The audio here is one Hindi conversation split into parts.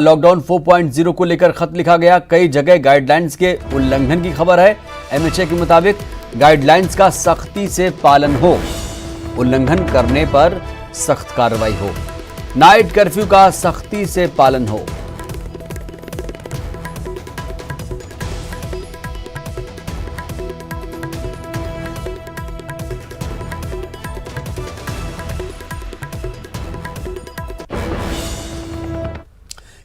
लॉकडाउन 4.0 को लेकर खत लिखा गया। कई जगह गाइडलाइंस के उल्लंघन की खबर है। एमएचए के मुताबिक गाइडलाइंस का सख्ती से पालन हो, उल्लंघन करने पर सख्त कार्रवाई हो। नाइट कर्फ्यू का सख्ती से पालन हो।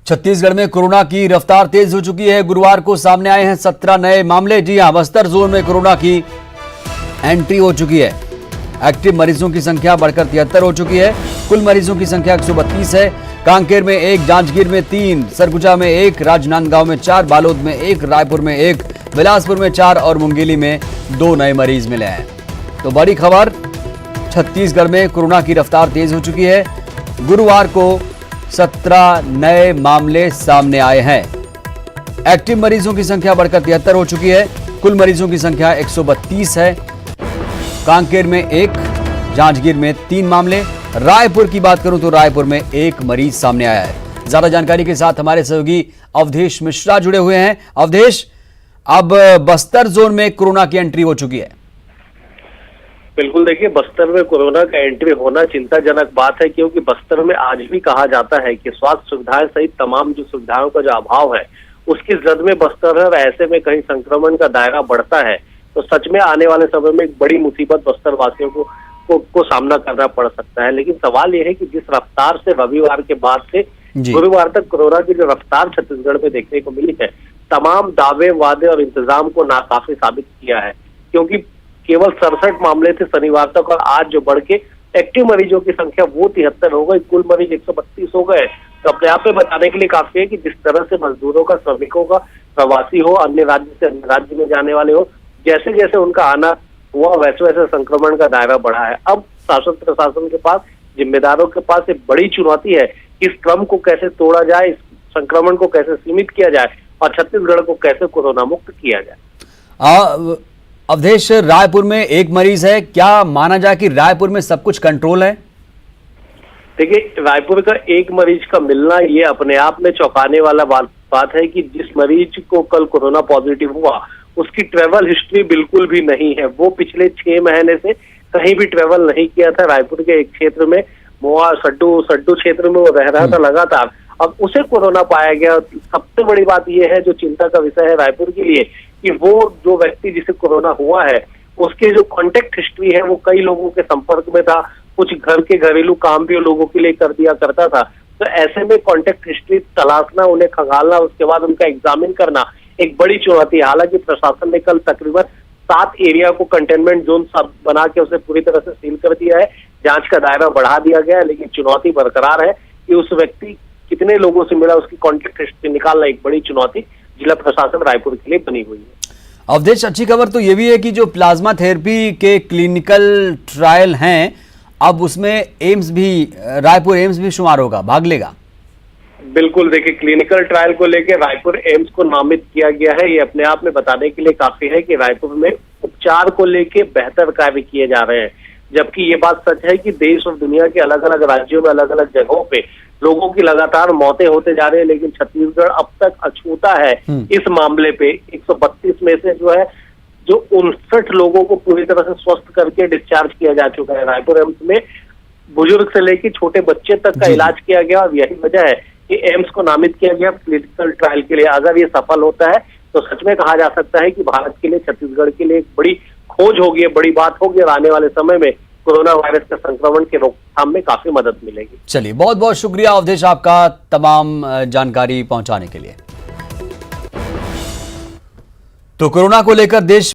छत्तीसगढ़ में कोरोना की रफ्तार तेज हो चुकी है। गुरुवार को सामने आए हैं 17 नए मामले। जी हां, बस्तर जोन में कोरोना की एंट्री हो चुकी है। एक्टिव मरीजों की संख्या बढ़कर 73 हो चुकी है। कुल मरीजों की संख्या 132 है। कांकेर में 1, जांजगीर में 3, सरगुजा में 1, राजनांदगांव में 4, बालोद में 1, रायपुर में 1, बिलासपुर में 4 और मुंगेली में 2 नए मरीज मिले हैं। तो बड़ी खबर, छत्तीसगढ़ में कोरोना की रफ्तार तेज हो चुकी है। गुरुवार को 17 नए मामले सामने आए हैं। एक्टिव मरीजों की संख्या बढ़कर 73 हो चुकी है। कुल मरीजों की संख्या 132 है। कांकेर में 1, जांजगीर में 3 मामले। रायपुर की बात करूं तो रायपुर में 1 मरीज सामने आया है। ज्यादा जानकारी के साथ हमारे सहयोगी अवधेश मिश्रा जुड़े हुए हैं। अवधेश, अब बस्तर जोन में कोरोना की एंट्री हो चुकी है। बिल्कुल, देखिए, बस्तर में कोरोना का एंट्री होना चिंताजनक बात है, क्योंकि बस्तर में आज भी कहा जाता है कि स्वास्थ्य सुविधाएं सहित तमाम जो सुविधाओं का जो अभाव है उसकी जद में बस्तर है। और ऐसे में कहीं संक्रमण का दायरा बढ़ता है तो सच में आने वाले समय में एक बड़ी मुसीबत बस्तर वासियों को सामना करना पड़ सकता है। लेकिन सवाल यह है कि जिस रफ्तार से रविवार के बाद से गुरुवार तक कोरोना की जो रफ्तार छत्तीसगढ़ में देखने को मिली है, तमाम दावे वादे और इंतजाम को नाकाफी साबित किया है। क्योंकि केवल 67 मामले थे शनिवार तक, और आज जो बढ़ के एक्टिव मरीजों की संख्या वो 73 हो गई। कुल मरीज 132 हो गए। तो अपने आप में बताने के लिए काफी है कि जिस तरह से मजदूरों का, श्रमिकों का, प्रवासी हो, अन्य राज्य से अन्य राज्य में जाने वाले हो, जैसे जैसे उनका आना हुआ वैसे वैसे संक्रमण का दायरा बढ़ा है। अब शासन प्रशासन के पास, जिम्मेदारों के पास एक बड़ी चुनौती है कि इस क्रम को कैसे तोड़ा जाए, इस संक्रमण को कैसे सीमित किया जाए और छत्तीसगढ़ को कैसे कोरोना मुक्त किया जाए। अवधेश, रायपुर में 1 मरीज है। क्या माना जाए कि रायपुर में सब कुछ कंट्रोल है? देखिए, रायपुर का 1 मरीज का मिलना ये अपने आप में चौंकाने वाला बात है कि जिस मरीज को कल कोरोना पॉजिटिव हुआ उसकी ट्रेवल हिस्ट्री बिल्कुल भी नहीं है। वो पिछले 6 महीने से कहीं भी ट्रेवल नहीं किया था। रायपुर के एक क्षेत्र में, मोआ सड्डू क्षेत्र में वो रह रहा था लगातार। अब उसे कोरोना पाया गया। सबसे बड़ी बात यह है, जो चिंता का विषय है रायपुर के लिए, कि वो जो व्यक्ति जिसे कोरोना हुआ है उसके जो कॉन्टेक्ट हिस्ट्री है वो कई लोगों के संपर्क में था। कुछ घर के घरेलू काम भी लोगों के लिए कर दिया करता था। तो ऐसे में कॉन्टेक्ट हिस्ट्री तलाशना, उन्हें खंगालना, उसके बाद उनका एग्जामिन करना एक बड़ी चुनौती है। हालांकि प्रशासन ने कल तकरीबन 7 एरिया को कंटेनमेंट जोन बना के उसे पूरी तरह से सील कर दिया है। जांच का दायरा बढ़ा दिया गया है, लेकिन चुनौती बरकरार है कि उस व्यक्ति कितने लोगों से मिला, उसकी कॉन्टेक्ट हिस्ट्री निकालना एक बड़ी चुनौती जिला प्रशासन रायपुर के लिए बनी हुई है। अवधेश, अच्छी खबर तो ये भी है कि जो प्लाज्मा थेरेपी के क्लिनिकल ट्रायल हैं, अब उसमें एम्स भी, रायपुर एम्स भी शुमार होगा, भाग लेगा। बिल्कुल, देखिए, क्लिनिकल ट्रायल को लेकर रायपुर एम्स को नामित किया गया है। ये अपने आप में बताने के लिए काफी है कि रायपुर में उपचार को लेकर बेहतर कार्य किए जा रहे हैं। जबकि ये बात सच है कि देश और दुनिया के अलग अलग राज्यों में, अलग अलग जगहों पे लोगों की लगातार मौतें होते जा रही है, लेकिन छत्तीसगढ़ अब तक अछूता है इस मामले पे। 132 में से जो 59 लोगों को पूरी तरह से स्वस्थ करके डिस्चार्ज किया जा चुका है। रायपुर एम्स में बुजुर्ग से लेकर छोटे बच्चे तक का इलाज किया गया, और यही वजह है कि एम्स को नामित किया गया क्लिनिकल ट्रायल के लिए। अगर ये सफल होता है तो सच में कहा जा सकता है कि भारत के लिए, छत्तीसगढ़ के लिए एक बड़ी खोज होगी, बड़ी बात होगी, और आने वाले समय में कोरोना वायरस के संक्रमण के रोकथाम में काफी मदद मिलेगी। चलिए, बहुत बहुत शुक्रिया अवधेश आपका तमाम जानकारी पहुंचाने के लिए। तो कोरोना को लेकर देश